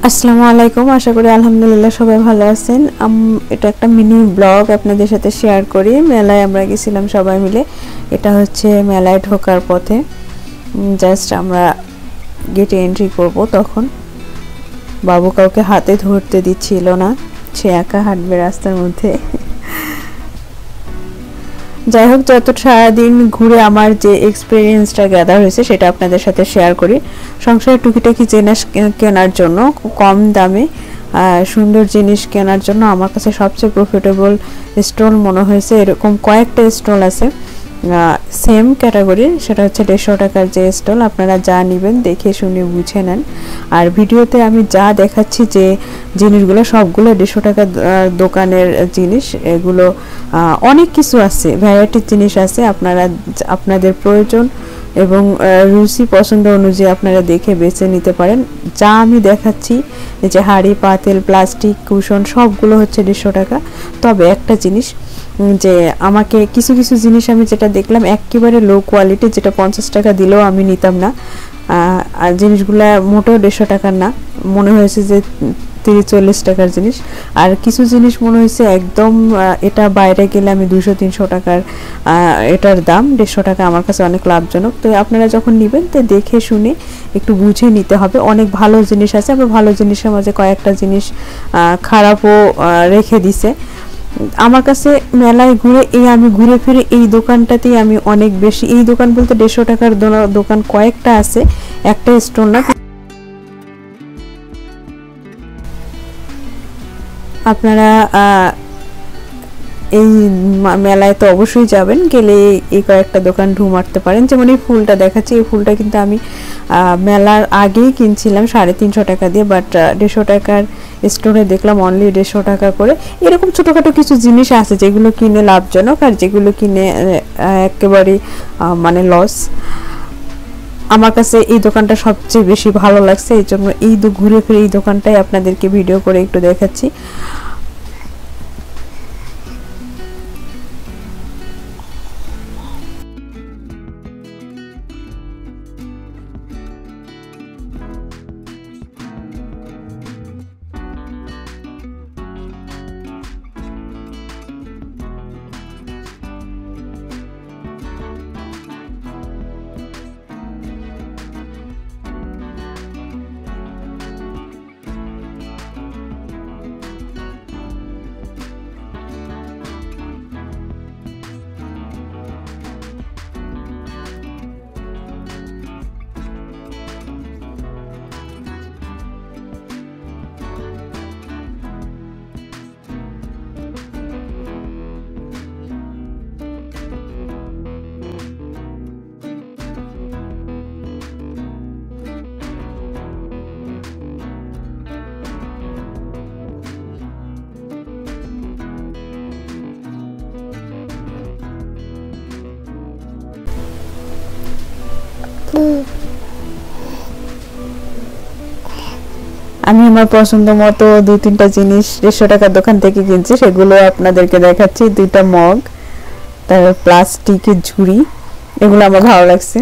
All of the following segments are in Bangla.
আসসালামু আলাইকুম, আশা করি আলহামদুলিল্লাহ সবাই ভালো আছেন। এটা একটা মিনি ব্লগ আপনাদের সাথে শেয়ার করি। মেলায় আমরা গেছিলাম সবাই মিলে। এটা হচ্ছে মেলায় ঢোকার পথে, জাস্ট আমরা গেটে এন্ট্রি করব। তখন বাবু কাউকে হাতে ধরতে দিচ্ছিল না, সে একা হাঁটবে রাস্তার মধ্যে। যাই হোক, যত সারাদিন ঘুরে আমার যে এক্সপিরিয়েন্সটা গ্যাদার হয়েছে সেটা আপনাদের সাথে শেয়ার করি। সংসারের টুকিটাকি জিনিস কেনার জন্য, কম দামে সুন্দর জিনিস কেনার জন্য আমার কাছে সবচেয়ে প্রফিটেবল স্টল মনে হয়েছে। এরকম কয়েকটা স্টল আছে সেম ক্যাটাগরির, সেটা হচ্ছে 150 টাকার যে স্টল। আপনারা যা নেবেন দেখে শুনে বুঝে নেন। আর ভিডিওতে আমি যা দেখাচ্ছি যে জিনিসগুলো, সবগুলো 150 টাকা দোকানের জিনিস। এগুলো অনেক কিছু আছে, ভ্যারাইটির জিনিস আছে। আপনারা আপনাদের প্রয়োজন এবং রুচি পছন্দ অনুযায়ী আপনারা দেখে বেছে নিতে পারেন। যা আমি দেখাচ্ছি, যে হাঁড়ি পাতিল প্লাস্টিক কুশন সবগুলো হচ্ছে 150 টাকা। তবে একটা জিনিস, যে আমাকে কিছু কিছু জিনিস আমি যেটা দেখলাম একেবারে লো কোয়ালিটি, যেটা 50 টাকা দিলেও আমি নিতাম না। আর জিনিসগুলো মোটেও 150 টাকার না, মনে হয়েছে যে 30-40 টাকার জিনিস। আর কিছু জিনিস মনে হয়েছে একদম, এটা বাইরে গেলে আমি 200-300 টাকার এটার দাম, 150 টাকা আমার কাছে অনেক লাভজনক। তো আপনারা যখন নেবেন তো দেখে শুনে একটু বুঝে নিতে হবে। অনেক ভালো জিনিস আছে, আবার ভালো জিনিসের মাঝে কয়েকটা জিনিস খারাপও রেখে দিছে। আমার কাছে মেলায় ঘুরে আমি ঘুরে ফিরে এই দোকানটাতেই আমি অনেক বেশি, এই দোকান বলতে 150 টাকার দোকান কয়েকটা আছে, একটা স্টোর না। আপনারা এই মেলায় তো অবশ্যই যাবেন, গেলে এই কয়েকটা দোকান ঢু মারতে পারেন। যেমন এই ফুলটা দেখাচ্ছি, এই ফুলটা কিন্তু আমি মেলার আগেই কিনছিলাম 350 টাকা দিয়ে, বাট 150 টাকার স্টোরে দেখলাম অনলি 150 টাকা করে। এরকম ছোটোখাটো কিছু জিনিস আছে যেগুলো কিনে লাভজনক, আর যেগুলো কিনে একেবারে মানে লস। আমার কাছে এই দোকানটা সবচেয়ে বেশি ভালো লাগছে, এই জন্য এই ঘুরে ফিরে এই দোকানটাই আপনাদেরকে ভিডিও করে একটু দেখাচ্ছি। আমি আমার পছন্দ মতো 2-3টা জিনিস 150 টাকার দোকান থেকে কিনছি, সেগুলো আপনাদেরকে দেখাচ্ছি। 2টা মগ, তারপর প্লাস্টিকের ঝুড়ি, এগুলো আমার ভালো লাগছে।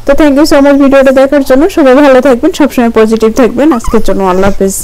তো থ্যাংক ইউ সো মাচ ভিডিওটা দেখার জন্য। সবাই ভালো থাকবেন, সবসময় পজিটিভ থাকবেন। আজকের জন্য আল্লাহ হাফেজ।